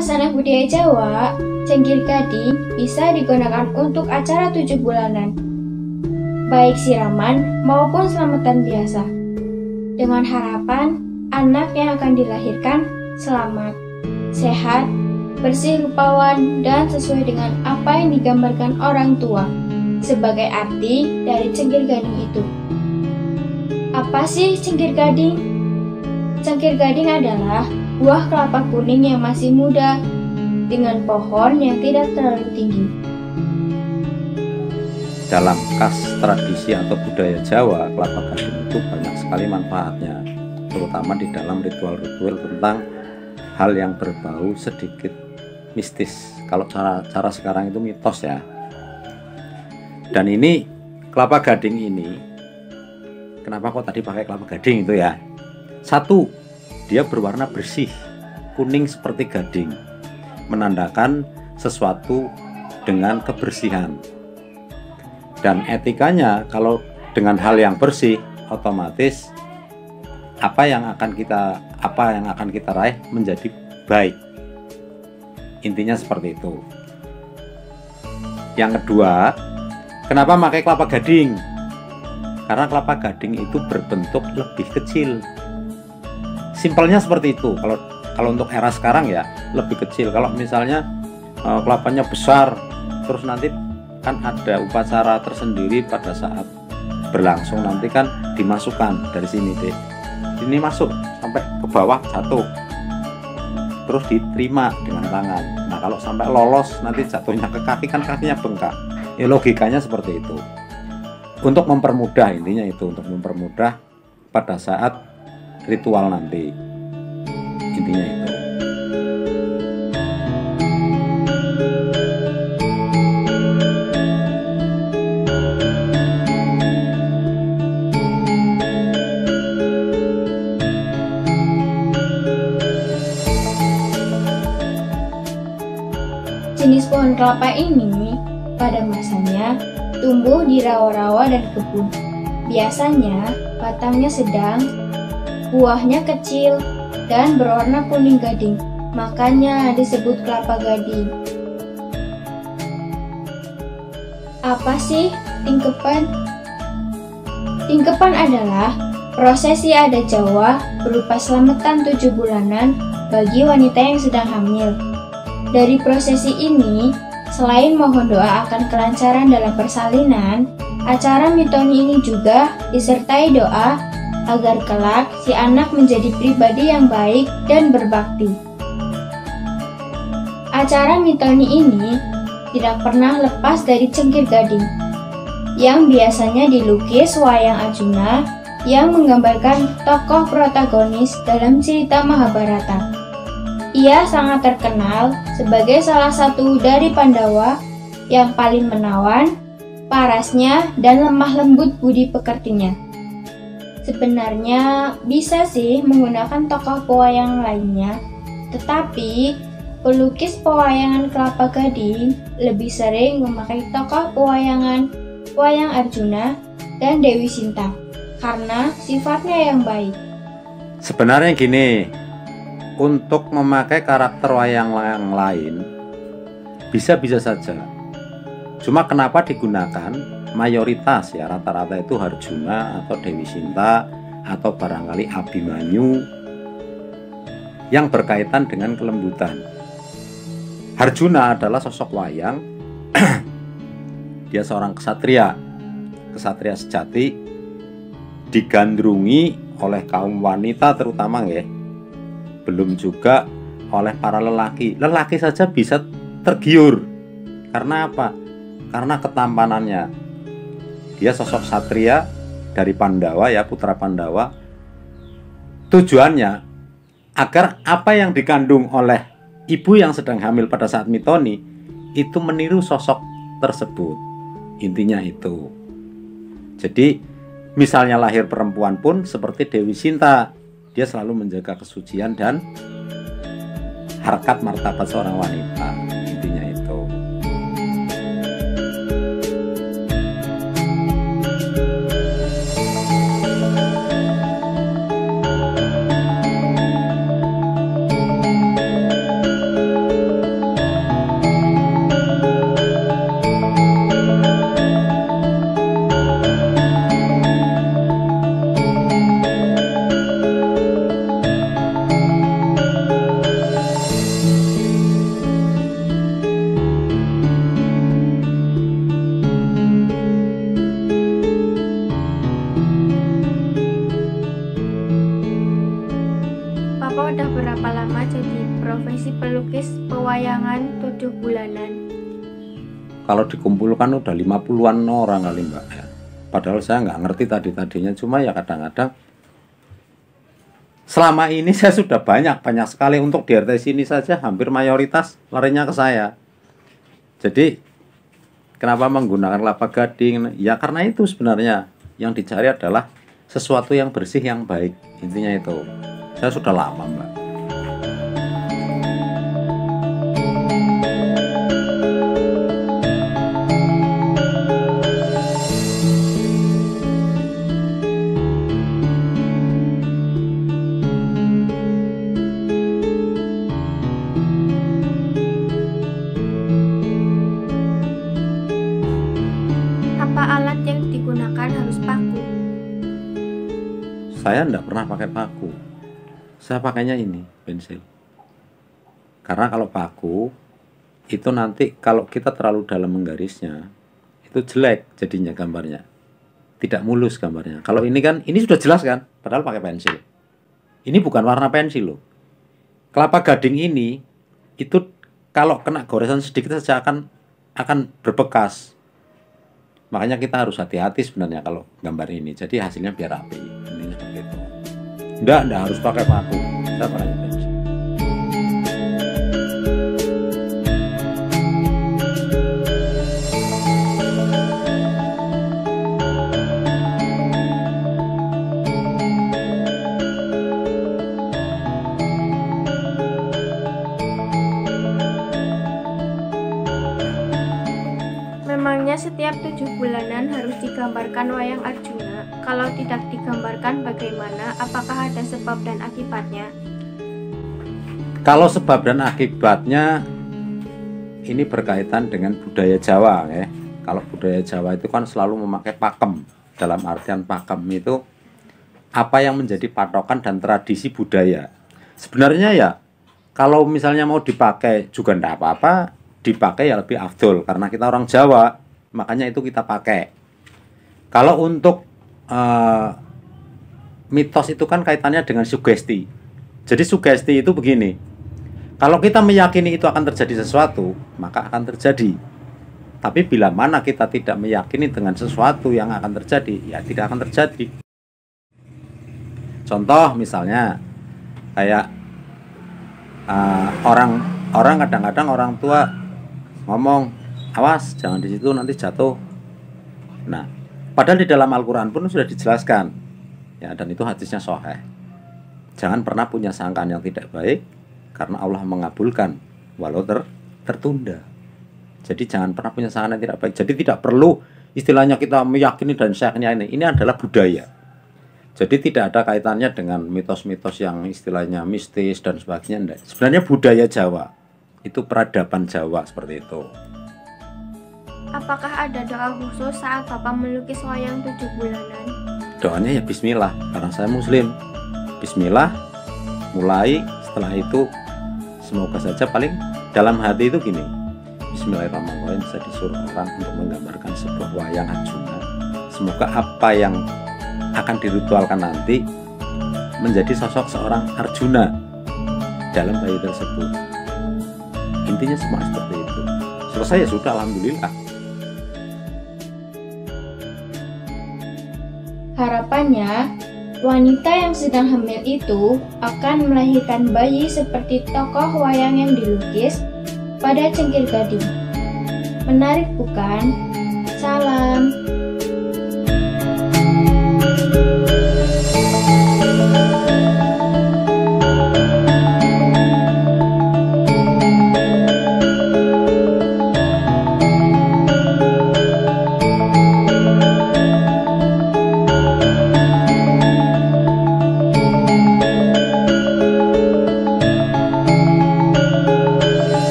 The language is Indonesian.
khasanah budaya Jawa, cengkir gading bisa digunakan untuk acara 7 bulanan, baik siraman maupun selamatan biasa, dengan harapan anak yang akan dilahirkan selamat, sehat, bersih rupawan, dan sesuai dengan apa yang digambarkan orang tua sebagai arti dari cengkir gading itu. Apa sih cengkir gading? Cengkir gading adalah buah kelapa kuning yang masih muda dengan pohon yang tidak terlalu tinggi. Dalam khas tradisi atau budaya Jawa, kelapa gading itu banyak sekali manfaatnya, terutama di dalam ritual-ritual tentang hal yang berbau sedikit mistis. Kalau cara sekarang itu mitos ya. Dan ini kelapa gading ini, kenapa kok tadi pakai kelapa gading itu ya? Satu, dia berwarna bersih, kuning seperti gading, menandakan sesuatu dengan kebersihan. Dan etikanya, kalau dengan hal yang bersih, otomatis apa yang akan kita raih menjadi baik. Intinya seperti itu. Yang kedua, kenapa pakai kelapa gading? Karena kelapa gading itu berbentuk lebih kecil. Simpelnya seperti itu. Kalau untuk era sekarang ya lebih kecil. Kalau misalnya kelapanya besar, terus nanti kan ada upacara tersendiri pada saat berlangsung, nanti kan dimasukkan dari sini deh. Ini masuk sampai ke bawah satu, terus diterima dengan tangan. Nah kalau sampai lolos nanti jatuhnya ke kaki, kan kakinya bengkak. Ya logikanya seperti itu. Untuk mempermudah, intinya itu untuk mempermudah pada saat ritual nanti. Intinya itu. Jenis pohon kelapa ini pada masanya tumbuh di rawa-rawa dan kebun. Biasanya batangnya sedang, buahnya kecil, dan berwarna kuning gading. Makanya disebut kelapa gading. Apa sih tingkepan? Tingkepan adalah prosesi adat Jawa berupa selamatan 7 bulanan bagi wanita yang sedang hamil. Dari prosesi ini, selain mohon doa akan kelancaran dalam persalinan, acara mitoni ini juga disertai doa agar kelak si anak menjadi pribadi yang baik dan berbakti. Acara mitoni ini tidak pernah lepas dari cengkir gading, yang biasanya dilukis wayang Arjuna yang menggambarkan tokoh protagonis dalam cerita Mahabharata. Ia sangat terkenal sebagai salah satu dari Pandawa yang paling menawan, parasnya, dan lemah lembut budi pekertinya. Sebenarnya bisa sih menggunakan tokoh pewayang lainnya, tetapi pelukis pewayangan kelapa gading lebih sering memakai tokoh pewayangan wayang Arjuna dan Dewi Sinta karena sifatnya yang baik. Sebenarnya gini, untuk memakai karakter wayang yang lain bisa-bisa saja. Cuma kenapa digunakan mayoritas ya, rata-rata itu Arjuna atau Dewi Sinta atau barangkali Abimanyu yang berkaitan dengan kelembutan. Arjuna adalah sosok wayang. Dia seorang kesatria sejati, digandrungi oleh kaum wanita terutama ya. Belum juga oleh para lelaki. Lelaki saja bisa tergiur. Karena apa? Karena ketampanannya. Dia sosok satria dari Pandawa ya, putra Pandawa. Tujuannya agar apa yang dikandung oleh ibu yang sedang hamil pada saat mitoni itu meniru sosok tersebut. Intinya itu. Jadi misalnya lahir perempuan pun seperti Dewi Sinta, dia selalu menjaga kesucian dan harkat martabat seorang wanita. Intinya itu. jadi profesi pelukis pewayangan 7 bulanan? Kalau dikumpulkan udah 50-an orang kali Mbak ya. Padahal saya nggak ngerti tadinya, cuma ya kadang-kadang selama ini saya sudah banyak sekali untuk di RT sini saja hampir mayoritas larinya ke saya. Jadi kenapa menggunakan kelapa gading? Ya karena itu sebenarnya yang dicari adalah sesuatu yang bersih, yang baik. Intinya itu. Saya sudah lama Mbak. Apa alat yang digunakan harus paku? Saya enggak pernah pakai paku. Saya pakainya ini, pensil. Karena kalau paku itu nanti kalau kita terlalu dalam menggarisnya itu jelek jadinya gambarnya. Tidak mulus gambarnya. Kalau ini kan, ini sudah jelas kan, padahal pakai pensil. Ini bukan warna pensil loh. Kelapa gading ini itu kalau kena goresan sedikit saja akan berbekas. Makanya kita harus hati-hati sebenarnya kalau gambar ini. Jadi hasilnya biar rapi. Ini seperti itu. Enggak harus pakai paku. Saya pakai pensil. Memangnya setiap 7 bulanan harus digambarkan wayang Arjuna? Kalau tidak digambarkan bagaimana? Apakah ada sebab dan akibatnya? Kalau sebab dan akibatnya ini berkaitan dengan budaya Jawa ya. Kalau budaya Jawa itu kan selalu memakai pakem. Dalam artian pakem itu apa yang menjadi patokan dan tradisi budaya. Sebenarnya ya kalau misalnya mau dipakai juga enggak apa-apa, dipakai ya lebih afdol karena kita orang Jawa, makanya itu kita pakai. Kalau untuk mitos itu kan kaitannya dengan sugesti. Jadi sugesti itu begini, kalau kita meyakini itu akan terjadi sesuatu, maka akan terjadi. Tapi bila mana kita tidak meyakini dengan sesuatu yang akan terjadi, ya tidak akan terjadi. Contoh misalnya kayak orang kadang-kadang orang tua ngomong, awas jangan di situ nanti jatuh. Nah, padahal di dalam Al-Quran pun sudah dijelaskan ya, dan itu hadisnya sahih. Jangan pernah punya sangkaan yang tidak baik karena Allah mengabulkan walau tertunda. Jadi jangan pernah punya sangkaan yang tidak baik. Jadi tidak perlu istilahnya kita meyakini dan sayakini ini adalah budaya. Jadi tidak ada kaitannya dengan mitos-mitos yang istilahnya mistis dan sebagainya. Enggak. Sebenarnya budaya Jawa itu peradaban Jawa seperti itu. Apakah ada doa khusus saat Bapak melukis wayang 7 bulanan? Doanya ya bismillah, karena saya muslim. Bismillah, mulai, setelah itu semoga saja paling dalam hati itu gini, bismillahirrahmanirrahim, saya disuruh orang untuk menggambarkan sebuah wayang Arjuna. Semoga apa yang akan diritualkan nanti menjadi sosok seorang Arjuna dalam bayi tersebut. Intinya semua seperti itu. Selesai ya sudah, alhamdulillah. Harapannya, wanita yang sedang hamil itu akan melahirkan bayi seperti tokoh wayang yang dilukis pada cengkir gading. Menarik bukan? Salam.